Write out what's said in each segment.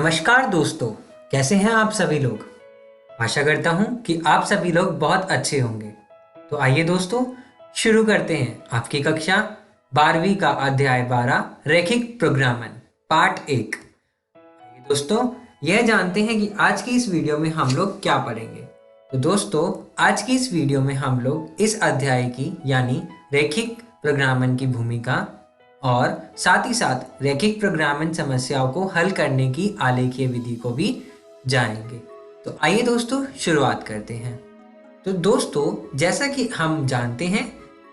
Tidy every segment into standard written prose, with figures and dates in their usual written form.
नमस्कार दोस्तों, कैसे हैं आप सभी लोग। आशा करता हूं कि आप सभी लोग बहुत अच्छे होंगे। तो आइए दोस्तों, शुरू करते हैं आपकी कक्षा 12वीं का अध्याय 12 रैखिक प्रोग्रामन पार्ट 1। आइए दोस्तों, यह जानते हैं कि आज की इस वीडियो में हम लोग क्या पढ़ेंगे। तो दोस्तों, आज की इस वीडियो में हम लोग इस अध्याय की यानी रैखिक प्रोग्रामन की भूमिका और साथ ही साथ रैखिक प्रोग्रामन समस्याओं को हल करने की आलेखीय विधि को भी जानेंगे। तो आइए दोस्तों, शुरुआत करते हैं। तो दोस्तों, जैसा कि हम जानते हैं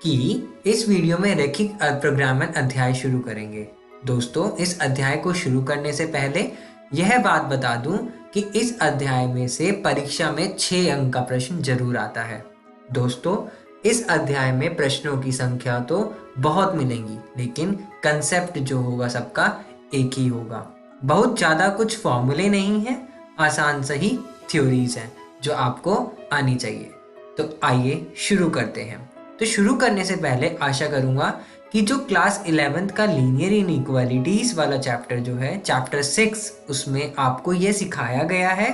कि इस वीडियो में रैखिक प्रोग्रामन अध्याय शुरू करेंगे। दोस्तों, इस अध्याय को शुरू करने से पहले यह बात बता दूं कि इस अध्याय में से परीक्षा में 6 अंक का प्रश्न जरूर आता है। दोस्तों, इस अध्याय में प्रश्नों की संख्या तो बहुत मिलेंगी, लेकिन कंसेप्ट जो होगा सबका एक ही होगा। बहुत ज़्यादा कुछ फॉर्मूले नहीं है, आसान सही थ्योरीज हैं जो आपको आनी चाहिए। तो आइए शुरू करते हैं। तो शुरू करने से पहले आशा करूंगा कि जो क्लास 11th का लीनियर इनइक्वालिटीज वाला चैप्टर जो है चैप्टर 6, उसमें आपको ये सिखाया गया है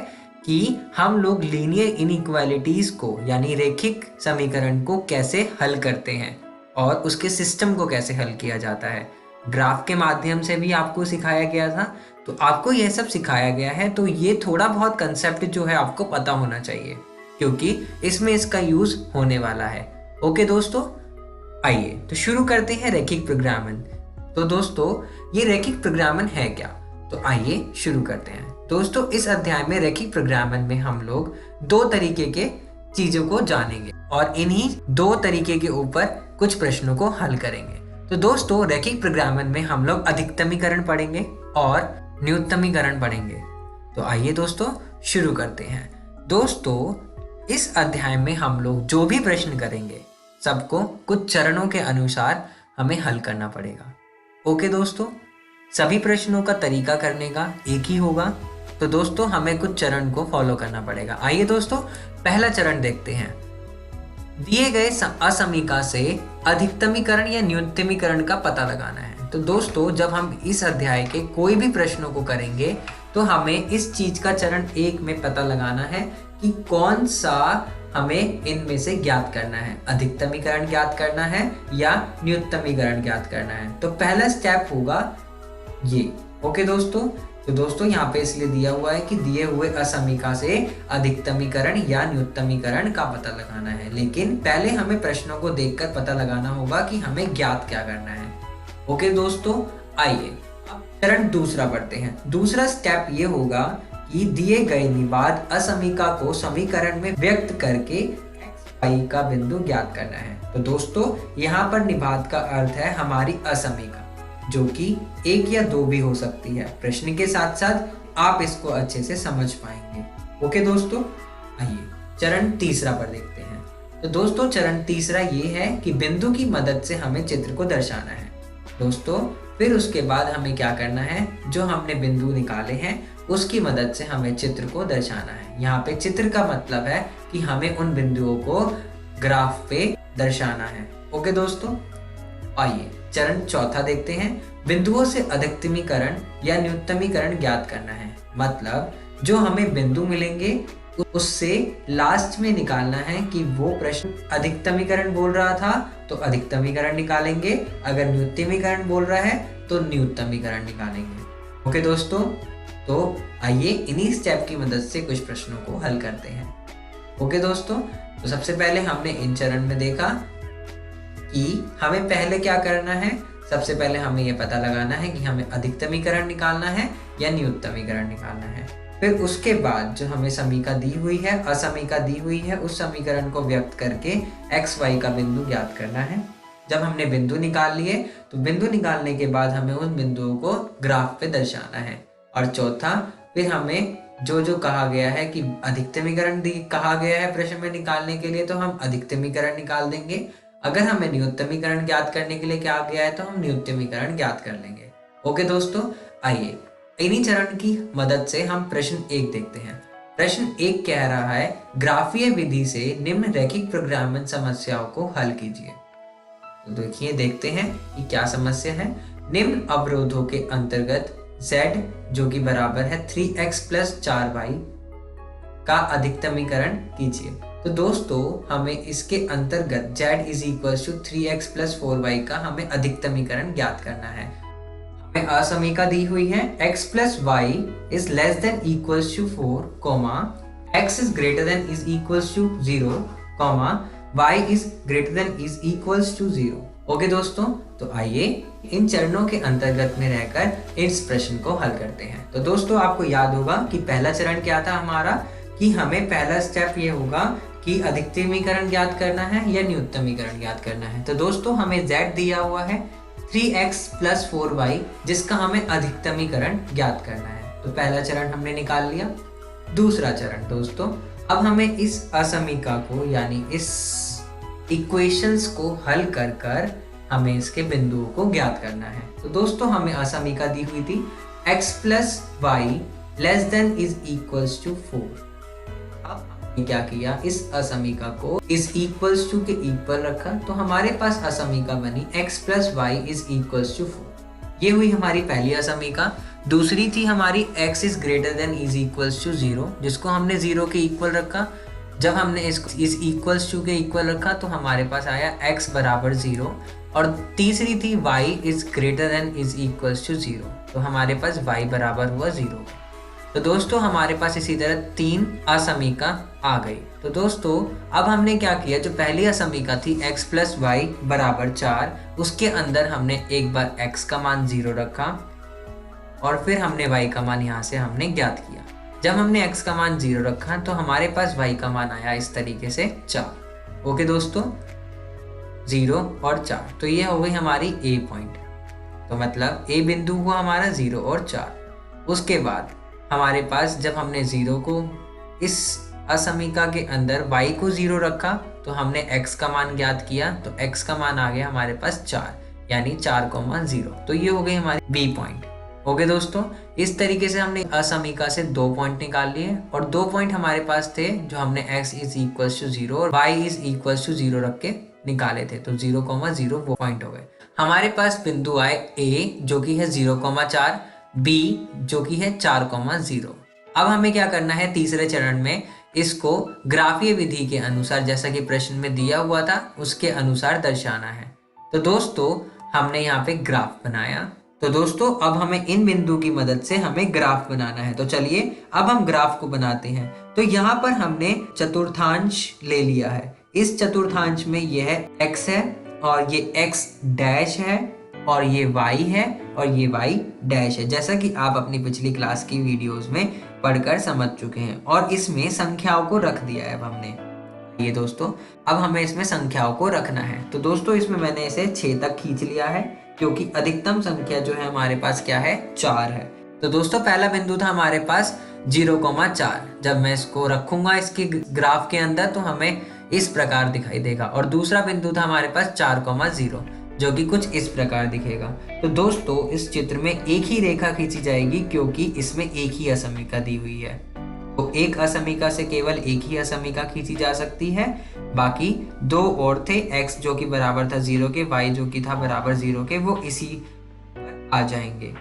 कि हम लोग लीनियर इनइक्वालिटीज को यानी रैखिक समीकरण को कैसे हल करते हैं और उसके सिस्टम को कैसे हल किया जाता है। ग्राफ के माध्यम से भी आपको सिखाया गया था। तो आपको यह सब सिखाया गया है, तो ये थोड़ा बहुत कंसेप्ट जो है आपको पता होना चाहिए, क्योंकि इसमें इसका यूज होने वाला है। ओके दोस्तों, आइए तो शुरू करते हैं रैखिक प्रोग्रामन। तो दोस्तों, ये रैखिक प्रोग्रामन है क्या? तो आइए शुरू करते हैं। दोस्तों, इस अध्याय में रैखिक प्रोग्रामन में हम लोग 2 तरीके के चीजों को जानेंगे और इन्हीं 2 तरीके के ऊपर कुछ प्रश्नों को हल करेंगे। तो दोस्तों, रैखिक प्रोग्रामन में हम लोग अधिकतमीकरण पढ़ेंगे और न्यूनतमीकरण पढ़ेंगे। तो आइए दोस्तों, शुरू करते हैं। दोस्तों, इस अध्याय में हम लोग जो भी प्रश्न करेंगे सबको कुछ चरणों के अनुसार हमें हल करना पड़ेगा। ओके दोस्तों, सभी प्रश्नों का तरीका करने का एक ही होगा। तो दोस्तों, हमें कुछ चरण को फॉलो करना पड़ेगा। आइए दोस्तों, पहला चरण देखते हैं। दिए गए असमीका से अधिकतमीकरण या न्यूनतमीकरण का पता लगाना है। तो दोस्तों, जब हम इस अध्याय के कोई भी प्रश्नों को करेंगे तो हमें इस चीज का चरण 1 में पता लगाना है कि कौन सा हमें इनमें से ज्ञात करना है, अधिकतमीकरण ज्ञात करना है या न्यूनतमीकरण ज्ञात करना है। तो पहला स्टेप होगा ये। ओके दोस्तों, तो दोस्तों यहाँ पे इसलिए दिया हुआ है कि दिए हुए असमीका से अधिकतमीकरण या न्यूनतमीकरण का पता लगाना है, लेकिन पहले हमें प्रश्नों को देखकर पता लगाना होगा कि हमें ज्ञात क्या करना है। ओके दोस्तों, आइए अब चरण दूसरा पढ़ते हैं। दूसरा स्टेप ये होगा कि दिए गए निबाद असमीका को समीकरण में व्यक्त करके x y का बिंदु ज्ञात करना है। तो दोस्तों, यहाँ पर निबाद का अर्थ है हमारी असमीका, जो कि 1 या 2 भी हो सकती है। प्रश्न के साथ साथ आप इसको अच्छे से समझ पाएंगे। ओके दोस्तों, आइए चरण तीसरा पर देखते हैं। तो दोस्तों, चरण तीसरा ये है कि बिंदु की मदद से हमें चित्र को दर्शाना है। दोस्तों, फिर उसके बाद हमें क्या करना है, जो हमने बिंदु निकाले हैं उसकी मदद से हमें चित्र को दर्शाना है। यहाँ पे चित्र का मतलब है कि हमें उन बिंदुओं को ग्राफ पे दर्शाना है। ओके दोस्तों, आइए चरण चौथा देखते हैं। बिंदुओं से अधिकतमीकरण या न्यूनतमीकरण ज्ञात करना है। मतलब जो हमें बिंदु मिलेंगे उससे लास्ट में निकालना है कि वो प्रश्न अधिकतमीकरण बोल रहा था तो अधिकतमीकरण निकालेंगे, अगर न्यूनतमीकरण बोल रहा है तो न्यूनतमीकरण निकालेंगे। ओके दोस्तों, तो आइए इन्हीं स्टेप की मदद से कुछ प्रश्नों को हल करते हैं। ओके दोस्तों, तो सबसे पहले हमने इन चरण में देखा कि हमें पहले क्या करना है। सबसे पहले हमें यह पता लगाना है कि हमें अधिकतमीकरण निकालना है या न्यूनतमीकरण निकालना है। फिर उसके बाद जो हमें समीका दी हुई है, असमीका दी हुई है, उस समीकरण को व्यक्त करके x y का बिंदु ज्ञात करना है। जब हमने बिंदु निकाल लिए तो बिंदु निकालने के बाद हमें उन बिंदुओं को ग्राफ पे दर्शाना है। और चौथा, फिर हमें जो जो कहा गया है कि अधिकतमीकरण कहा गया है प्रश्न में निकालने के लिए, तो हम अधिकतमीकरण निकाल देंगे। अगर हमें न्यूनतमीकरण ज्ञात करने के लिए क्या गया है तो हम न्यूनतमीकरण ज्ञात कर लेंगे। ओके दोस्तों, आइए इन्हीं चरण की मदद से हम प्रश्न 1 देखते हैं। प्रश्न 1 कह रहा है, ग्राफीय विधि से निम्न रैखिक प्रोग्रामन समस्याओं को हल कीजिए। तो देखिए, देखते हैं कि क्या समस्या है। निम्न अवरोधों के अंतर्गत z जो कि बराबर है 3x प्लस 4y का अधिकतमीकरण कीजिए। तो दोस्तों हमें इसके अंतर्गत z is equal to 3x plus 4y का हमें अधिकतमीकरण ज्ञात करना है। हमें असमीका दी हुई है x plus y is less than equals to 4 comma x is greater than is equals to 0 comma y is greater than is equals to 0। Okay दोस्तों, तो आइए इन चरणों के अंतर्गत में रहकर इस प्रश्न को हल करते हैं। तो दोस्तों आपको याद होगा कि पहला चरण क्या था हमारा, कि हमें पहला स्टेप ये होगा कि अधिकतमीकरण ज्ञात करना है या न्यूनतमीकरण ज्ञात करना है। तो दोस्तों हमें z दिया हुआ है 3x प्लस 4y जिसका हमें अधिकतमीकरण ज्ञात करना है। तो पहला चरण हमने निकाल लिया। दूसरा चरण दोस्तों, अब हमें इस असमीका को यानी इस इक्वेशंस को हल कर कर हमें इसके बिंदुओं को ज्ञात करना है। तो दोस्तों हमें असमीका दी हुई थी x plus y less than is equals to 4। अब हमने क्या किया, इस असमीका को इस इक्वल्स टू के इक्वल रखा, तो हमारे पास असमीका बनी x plus y is equals to 4। ये हुई हमारी पहली असमीका। दूसरी थी हमारी x is greater than is equals to 0, जिसको हमने 0 के इक्वल रखा। जब हमने इसको इस इक्वल्स टू के इक्वल रखा तो हमारे पास आया x बराबर 0। और तीसरी थी y is greater than is equals to 0, तो हमारे पास y बराबर हुआ 0। तो दोस्तों हमारे पास इसी तरह 3 असमीका आ गई। तो दोस्तों अब हमने क्या किया, जो पहली असमीका थी x प्लस वाई बराबर 4, उसके अंदर हमने एक बार x का मान 0 रखा और फिर हमने y का मान यहाँ से हमने ज्ञात किया। जब हमने x का मान 0 रखा तो हमारे पास y का मान आया इस तरीके से 4। ओके दोस्तों, 0 और 4, तो ये हो गई हमारी a पॉइंट। तो मतलब a बिंदु हुआ हमारा 0 और 4। उसके बाद हमारे पास जब हमने 0 को इस असमीका के अंदर y को 0 रखा तो हमने x का मान ज्ञात किया, तो x का मान आ गया हमारे पास 4 यानी 4,0। तो ये हो गई हमारी b पॉइंट। ओके दोस्तों, इस तरीके से हमने असमीका से 2 पॉइंट निकाल लिए और 2 पॉइंट हमारे पास थे जो हमने x इज इक्वल्स टू 0 और y इज इक्वल्स टू 0 रख के निकाले थे। तो 0,0 वो पॉइंट हो गए। हमारे पास बिंदु आए a जो कि है 0,4, b जो कि है 4,0। अब हमें क्या करना है, तीसरे चरण में इसको ग्राफीय विधि के अनुसार, जैसा कि प्रश्न में दिया हुआ था उसके अनुसार दर्शाना है। तो दोस्तों हमने यहाँ पे ग्राफ बनाया। तो दोस्तों अब हमें इन बिंदु की मदद से हमें ग्राफ बनाना है। तो चलिए अब हम ग्राफ को बनाते हैं। तो यहाँ पर हमने चतुर्थांश ले लिया है। इस चतुर्थांश में यह x है और ये x डैश है और ये y है और ये y डैश है, जैसा कि आप अपनी पिछली क्लास की वीडियोस में पढ़कर समझ चुके हैं। और इसमें संख्याओं को रख दिया है अब हमने। ये दोस्तों अब हमें इसमें संख्याओं को रखना है। तो दोस्तों इसमें मैंने इसे 6 तक खींच लिया है क्योंकि अधिकतम संख्या जो है हमारे पास क्या है, 4 है। तो दोस्तों पहला बिंदु था हमारे पास 0,4। जब मैं इसको रखूंगा इसके ग्राफ के अंदर तो हमें इस प्रकार दिखाई देगा। और दूसरा बिंदु था हमारे पास 4,0 जो कि कुछ इस प्रकार दिखेगा। तो दोस्तों इस चित्र में एक ही रेखा खींची जाएगी क्योंकि इसमें एक ही असमीका दी हुई है। तो एक असमीका से केवल एक ही असमीका खींची जा सकती है, बाकी 2 और थे, x जो कि बराबर था 0 के, y जो कि था बराबर 0 के, वो इसी पर आ जाएंगे।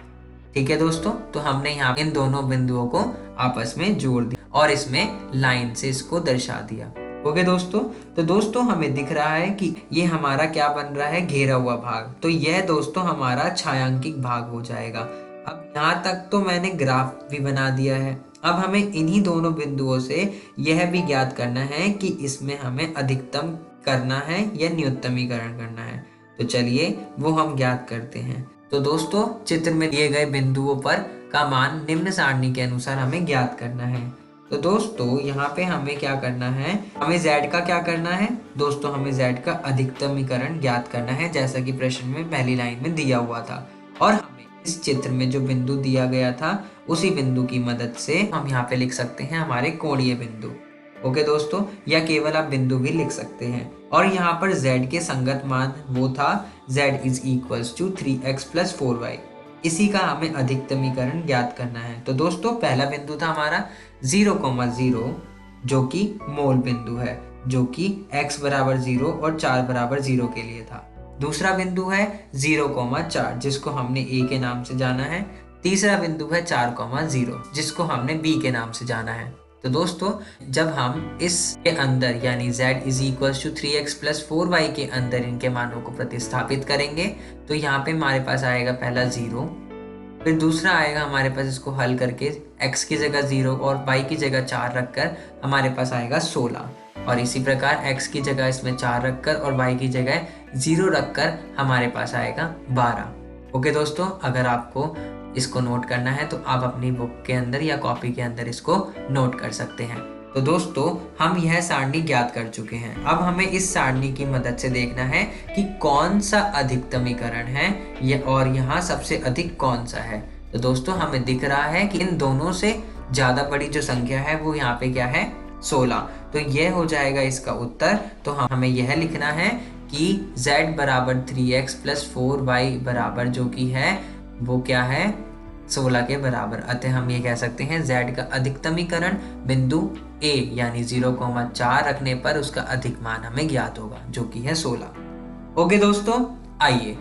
ठीक है दोस्तों, तो हमने यहाँ इन दोनों बिंदुओं को आपस में जोड़ दिया और इसमें लाइन से इसको दर्शा दिया। ओके दोस्तों, तो दोस्तों हमें दिख रहा है कि ये हमारा क्या बन रहा है, घेरा हुआ भाग। तो यह दोस्तों हमारा छायांकित भाग हो जाएगा। अब यहाँ तक तो मैंने ग्राफ भी बना दिया है। अब हमें इन्हीं दोनों बिंदुओं से यह भी ज्ञात करना है कि इसमें हमें अधिकतम करना है या न्यूनतमीकरण करना है। तो चलिए वो हम ज्ञात करते हैं। तो दोस्तों चित्र में दिए गए बिंदुओं पर का मान निम्न सारणी के अनुसार हमें ज्ञात करना है। तो दोस्तों यहाँ पे हमें क्या करना है, हमें z का क्या करना है दोस्तों, हमें z का अधिकतमीकरण ज्ञात करना है जैसा कि प्रश्न में पहली लाइन में दिया हुआ था। और हमें इस चित्र में जो बिंदु दिया गया था उसी बिंदु की मदद से हम यहाँ पे लिख सकते हैं हमारे कोणीय बिंदु। ओके दोस्तों, या केवल आप बिंदु भी लिख सकते हैं। और यहाँ पर z के संगत मान वो था z is equals to 3x plus 4y। इसी का हमें अधिकतमीकरण ज्ञात करना है। तो दोस्तों पहला बिंदु था हमारा 0,0 जो कि मूल बिंदु है, जो कि x बराबर 0 और 4 बराबर 0 के लिए था। दूसरा बिंदु है 0,4 जिसको हमने a के नाम से जाना है। तीसरा बिंदु है 4,0 जिसको हमने बी के नाम से जाना है। तो दोस्तों जब हम इसके अंदर यानी z is equal to 3x plus 4y के अंदर इनके मानों को प्रतिस्थापित करेंगे तो यहाँ पे हमारे पास आएगा पहला 0, फिर दूसरा आएगा हमारे पास इसको हल करके x की जगह 0 और y की जगह 4 रखकर हमारे पास आएगा 16, और इसी प्रकार x की जगह इसमें 4 रखकर और y की जगह 0 रखकर हमारे पास आएगा 12। ओके दोस्तों, अगर आपको इसको नोट करना है तो आप अपनी बुक के अंदर या कॉपी के अंदर इसको नोट कर सकते हैं। तो दोस्तों हम यह सारणी ज्ञात कर चुके हैं। अब हमें इस सारणी की मदद से देखना है कि कौन सा अधिकतमीकरण है और यहाँ सबसे अधिक कौन सा है। तो दोस्तों हमें दिख रहा है कि इन दोनों से ज़्यादा बड़ी जो संख्या है वो यहाँ पे क्या है 16, तो यह हो जाएगा इसका उत्तर। तो हमें यह लिखना है कि z बराबर 3x प्लस 4y बराबर जो कि है वो क्या है 16 के बराबर। अतः हम ये कह सकते हैं z का अधिकतमीकरण बिंदु a यानी 0,4 रखने पर उसका अधिक मान हमें ज्ञात होगा जो कि है 16। ओके दोस्तों, आइए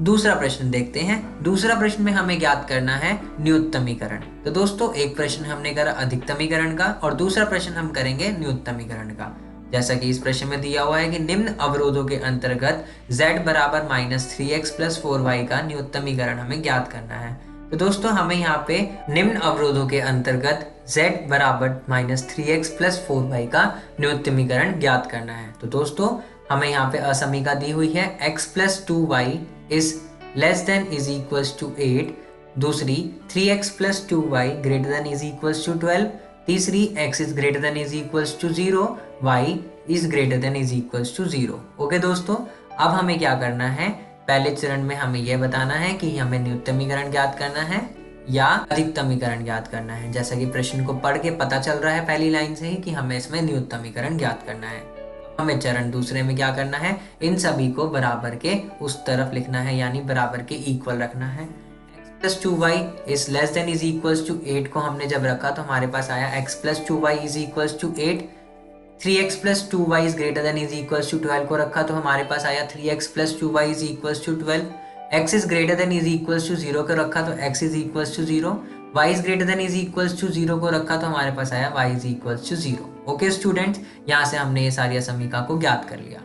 दूसरा प्रश्न देखते हैं। दूसरा प्रश्न में हमें ज्ञात करना है न्यूनतमीकरण। तो दोस्तों एक प्रश्न हमने करा अधिकतमीकरण का और दूसरा प्रश्न हम करेंगे न्यूनतमीकरण का। जैसा कि इस प्रश्न में दिया हुआ है कि निम्न अवरोधों के अंतर्गत z बराबर -3x प्लस 4y का न्यूनतमीकरण हमें ज्ञात करना है। तो दोस्तों हमें यहाँ पे निम्न अवरोधों के अंतर्गत z बराबर -3x प्लस 4y का न्यूनतमीकरण ज्ञात करना है। तो दोस्तों हमें यहाँ पे असमीका दी हुई है x plus 2y is less than is equals to 8, दूसरी 3x plus 2y greater than is equals to 12, तीसरी x is greater than is equals to 0, y is greater than is equals to 0। Okay दोस्तों, अब हमें क्या करना है, पहले चरण में हमें यह बताना है कि हमें न्यूनतमीकरण ज्ञात करना है या अधिकतमीकरण ज्ञात करना है। जैसा कि प्रश्न को पढ़ के पता चल रहा है पहली लाइन से ही कि हमें इसमें न्यूनतमीकरण ज्ञात करना है। हमें चरण दूसरे में क्या करना है, इन सभी को बराबर के उस तरफ लिखना है यानी बराबर के इक्वल रखना है। x plus 2y is less than is equals to 8 को हमने जब रखा तो हमारे पास आया x plus 2y is equals to 8, 3x plus 2y is greater than is equals to 12 को रखा तो हमारे पास आया 3x plus 2y is equals to 12, x is greater than is equals to 0 को रखा तो x is equals to 0, y is greater than is equals to 0 को रखा तो हमारे पास आया y is equals to 0। Okay students, यहाँ से हमने ये सारी समीकरण को ज्ञात कर लिया।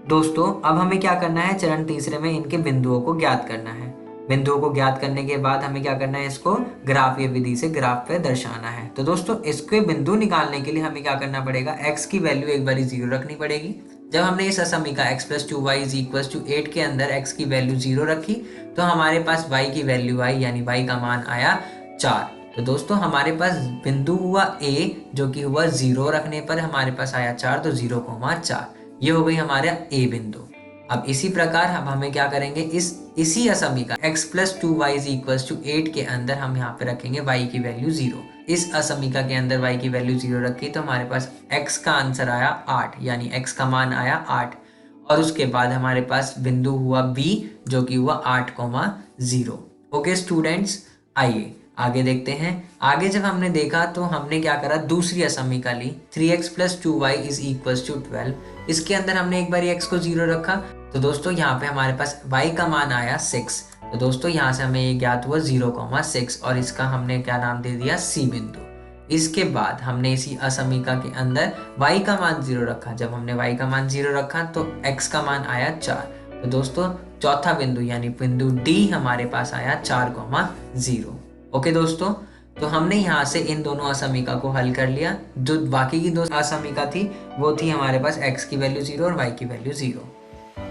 दोस्तों अब हमें क्या करना है, चरण तीसरे में इनके बिंदुओं को ज्ञात करना है। बिंदुओं को ज्ञात करने के बाद हमें क्या करना है, इसको ग्राफीय विधि से ग्राफ पे दर्शाना है। तो दोस्तों इसके बिंदु निकालने के लिए हमें क्या करना पड़ेगा, x की वैल्यू एक बार 0 रखनी पड़ेगी। जब हमने इस समीकरण x plus 2y is equals to 8 के अंदर x की वैल्यू 0 रखी तो हमारे पास y की वैल्यू आई यानी y का मान आया 4। तो दोस्तों हमारे पास बिंदु हुआ a जो कि हुआ 0 रखने पर हमारे पास आया 4, तो 0,4 ये हो गई हमारा a बिंदु। अब इसी प्रकार अब हमें क्या करेंगे, इसी असमीकरण x plus 2y is equals to 8 के अंदर हम यहाँ पे रखेंगे y की वैल्यू 0। इस असमीकरण के अंदर y की वैल्यू 0 रखी तो हमारे पास x का आंसर आया 8 यानी x का मान आया 8, और उसके बाद हमारे पास बिंदु हुआ b जो कि हुआ 8,0। ओके स्टूडेंट्स, आइए आगे देखते हैं। आगे जब हमने देखा तो हमने क्या करा, दूसरी असमीका ली 3x plus 2y is equals to 12। इसके अंदर हमने एक बार x को 0 रखा तो दोस्तों यहाँ पे हमारे पास y का मान आया 6। तो दोस्तों यहाँ से हमें ये ज्ञात हुआ 0,6 और इसका हमने क्या नाम दे दिया c बिंदु। इसके बाद हमने इसी असमीका के अंदर y का मान 0 रखा। जब हमने y का मान 0 रखा तो x का मान आया 4। तो दोस्तों चौथा बिंदु यानी बिंदु d हमारे पास आया 4,0। ओके दोस्तों, तो हमने यहाँ से इन दोनों असमीका को हल कर लिया। जो बाकी की दो असमीका थी वो थी हमारे पास x की वैल्यू 0 और y की वैल्यू 0।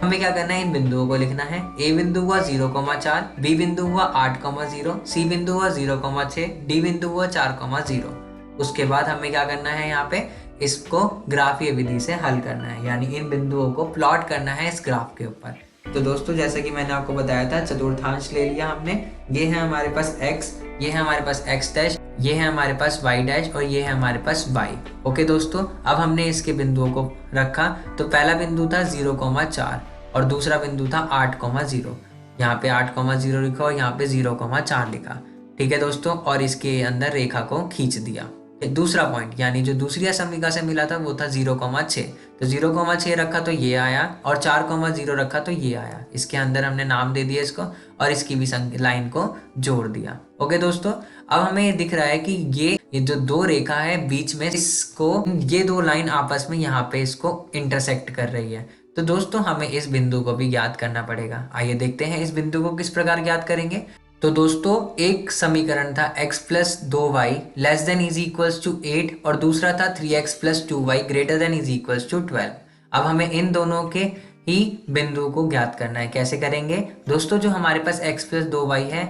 हमें क्या करना है, इन बिंदुओं को लिखना है। a बिंदु हुआ 0,4, b बिंदु हुआ 8,0, c बिंदु हुआ 0,6, d बिंदु हुआ 4,0। उसके बाद हमें क्या करना है, यहाँ पे इसको ग्राफीय विधि से हल करना है यानी इन बिंदुओं को प्लॉट करना है इस ग्राफ के ऊपर। तो दोस्तों जैसा कि मैंने आपको बताया था चतुर्थांश ले लिया हमने। ये है हमारे पास x, ये है हमारे पास x डैश, ये है हमारे पास y डैश और ये है हमारे पास y। ओके दोस्तों, अब हमने इसके बिंदुओं को रखा तो पहला बिंदु था 0,4 और दूसरा बिंदु था 8,0। यहाँ पे 8,0 लिखा और यहाँ पे 0,4 लिखा। ठीक है दोस्तों, और इसके अंदर रेखा को खींच दिया। दूसरा पॉइंट यानी जो दूसरी असमिका से मिला था वो था 0,6। तो 0,6 रखा तो ये आया और 4,0 रखा तो ये आया। इसके अंदर हमने नाम दे दिया इसको और इसकी भी लाइन को जोड़ दिया। ओके दोस्तों, अब हमें ये दिख रहा है कि ये जो दो रेखा है बीच में, इसको ये दो लाइन आपस में यहाँ पे इसको इंटरसेक्ट कर रही है। तो दोस्तों हमें इस बिंदु को भी ज्ञात करना पड़ेगा। आइए देखते हैं इस बिंदु को किस प्रकार ज्ञात करेंगे। तो दोस्तों एक समीकरण था x plus 2y less than is equals to 8 और दूसरा था 3x plus 2y greater than is equals to 12। अब हमें इन दोनों के ही बिंदु को ज्ञात करना है। कैसे करेंगे दोस्तों, जो हमारे पास x प्लस 2y है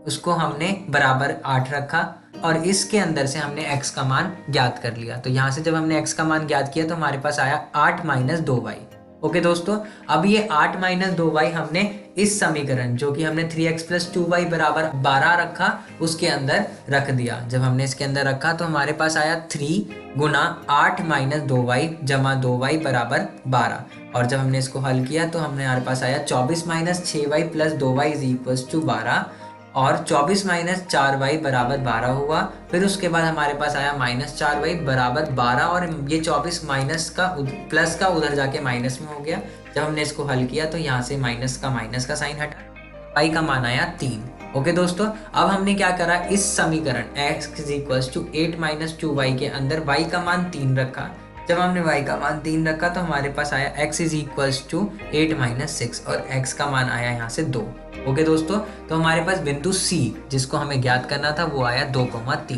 उसको हमने बराबर 8 रखा और इसके अंदर से हमने x का मान ज्ञात कर लिया। तो यहाँ से जब हमने x का मान ज्ञात किया तो हमारे पास आया 8 माइनस 2y। ओके दोस्तों, अब ये 8 माइनस 2y हमने इस समीकरण जो कि हमने 3x प्लस 2y बराबर 12 रखा उसके अंदर रख दिया। जब हमने इसके अंदर रखा तो हमारे पास आया 3 गुना 8 माइनस 2y जमा 2y बराबर 12। और जब हमने इसको हल किया तो हमारे पास आया 24 minus 6y plus 2y is equals to 12 और 24 माइनस 4y बराबर 12 हुआ। फिर उसके बाद हमारे पास आया माइनस 4y बराबर 12 और ये 24 माइनस का प्लस का उधर जाके माइनस में हो गया। जब हमने इसको हल किया तो यहाँ से माइनस का साइन हटा, y का मान आया 3। ओके दोस्तों, अब हमने क्या करा, इस समीकरण x is equals to 8 minus 2y के अंदर y का मान 3 रखा। जब हमने y का मान 3 रखा तो हमारे पास आया x is equals to 8 minus 6 और x का मान आया यहाँ से 2। ओके दोस्तों, तो हमारे पास बिंदु C जिसको हमें ज्ञात करना था वो आया 2,3।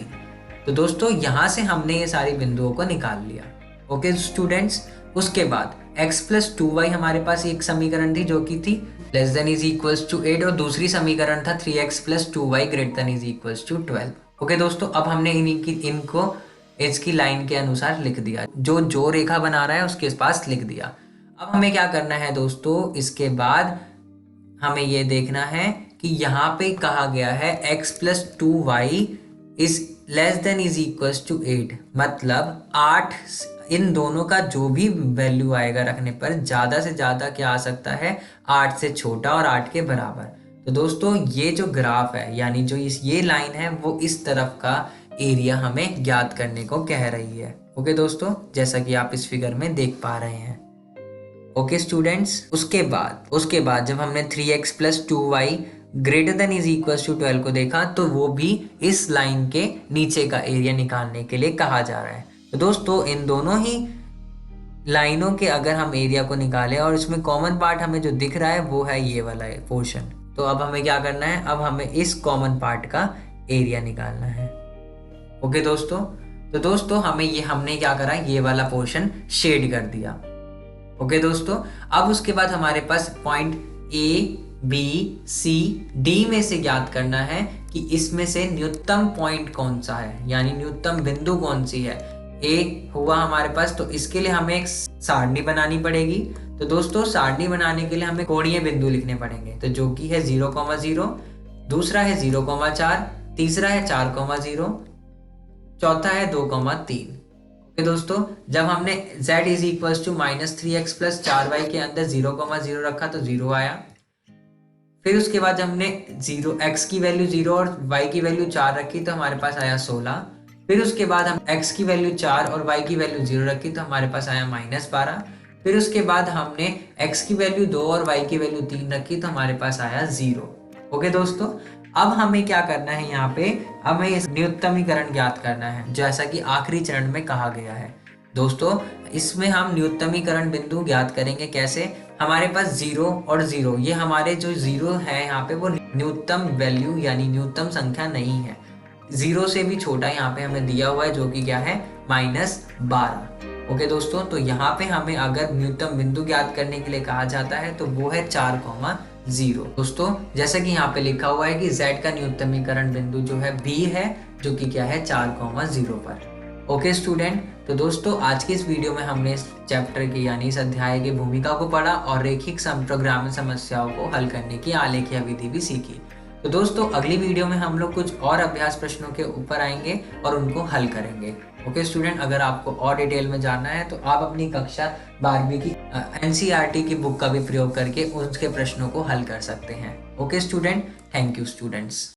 तो दोस्तों यहाँ से हमने ये सारी बिंदुओं को निकाल लिया। ओके स्टूडेंट्स, उसके बाद x प्लस 2y हमारे पास एक समीकरण थी जो कि थी less than is equals to 8 और दूसरी समीकरण था 3x plus 2y greater than is equals to 12। Okay दोस्तों, अब हमने इनको इसकी लाइन के अनुसार लिख दिया, जो रेखा बना रहा है उसके पास लिख दिया। अब हमें क्या करना है दोस्तों, इसके बाद हमें ये देखना है कि यहाँ पे कहा गया है x plus 2y is less than is equals to 8, मतलब 8, इन दोनों का जो भी वैल्यू आएगा रखने पर ज़्यादा से ज़्यादा क्या आ सकता है, 8 से छोटा और 8 के बराबर। तो दोस्तों ये जो ग्राफ है यानी जो ये लाइन है वो इस तरफ का एरिया हमें ज्ञात करने को कह रही है। ओके दोस्तों, जैसा कि आप इस फिगर में देख पा रहे हैं। ओके स्टूडेंट्स, उसके बाद जब हमने 3x plus 2y greater than is equals to 12 को देखा तो वो भी इस लाइन के नीचे का एरिया निकालने के लिए कहा जा रहा है। तो दोस्तों इन दोनों ही लाइनों के अगर हम एरिया को निकालें और इसमें कॉमन पार्ट हमें जो दिख रहा है वो है ये वाला पोर्शन, तो अब हमें क्या करना है, अब हमें इस कॉमन पार्ट का एरिया निकालना है। ओके दोस्तों, तो दोस्तों हमने क्या करा, ये वाला पोर्शन शेड कर दिया। ओके दोस्तों, अब उसके बाद हमारे पास point A, B, C, D में से ज्ञात करना है कि इसमें से न्यूनतम पॉइंट कौन सा है, यानी न्यूनतम बिंदु कौन सी है। A हुआ हमारे पास, तो इसके लिए हमें एक सारणी बनानी पड़ेगी। तो दोस्तों सारणी बनाने के लिए हमें कोणीय बिंदु लिखने पड़ेंगे, तो जो कि है 0,0, दूसरा है 0,4, तीसरा है 4,0, चौथा है 2,3। दोस्तों जब हमने z is equals to minus 3x plus 4y के अंदर 0,0 रखा तो 0 आया। फिर उसके बाद हमने x की वैल्यू 0 और y की वैल्यू 4 रखी तो हमारे पास आया 16। फिर उसके बाद हम x की वैल्यू 4 और y की वैल्यू 0 रखी तो हमारे पास आया -12। फिर उसके बाद हमने x की वैल्यू 2 और y की वैल्यू 3 रखी तो हमारे पास आया 0। ओके दोस्तों, अब हमें क्या करना है, यहाँ पे हमें इस न्यूनतमीकरण ज्ञात करना है जैसा कि आखिरी चरण में कहा गया है। दोस्तों इसमें हम न्यूनतमीकरण बिंदु ज्ञात करेंगे कैसे, हमारे पास 0 और 0, ये हमारे जो 0 है यहाँ पे वो न्यूनतम वैल्यू यानी न्यूनतम संख्या नहीं है। 0 से भी छोटा यहाँ पे हमें दिया हुआ है जो कि क्या है -12। ओके दोस्तों, तो यहाँ पे हमें अगर न्यूनतम बिंदु ज्ञात करने के लिए कहा जाता है तो वो है 4,0। दोस्तों जैसा कि यहाँ पे लिखा हुआ है कि z का न्यूनतमीकरण बिंदु जो है B है जो कि क्या है 4,0 पर। ओके स्टूडेंट, तो दोस्तों आज के इस वीडियो में हमने इस चैप्टर की यानी इस अध्याय की भूमिका को पढ़ा और रेखिक प्रोग्रामिंग समस्याओं को हल करने की आलेखीय विधि भी सीखी। तो दोस्तों अगली वीडियो में हम लोग कुछ और अभ्यास प्रश्नों के ऊपर आएंगे और उनको हल करेंगे। ओके स्टूडेंट, अगर आपको और डिटेल में जानना है तो आप अपनी कक्षा 12वीं की NCERT की बुक का भी प्रयोग करके उसके प्रश्नों को हल कर सकते हैं। Okay student, thank you students.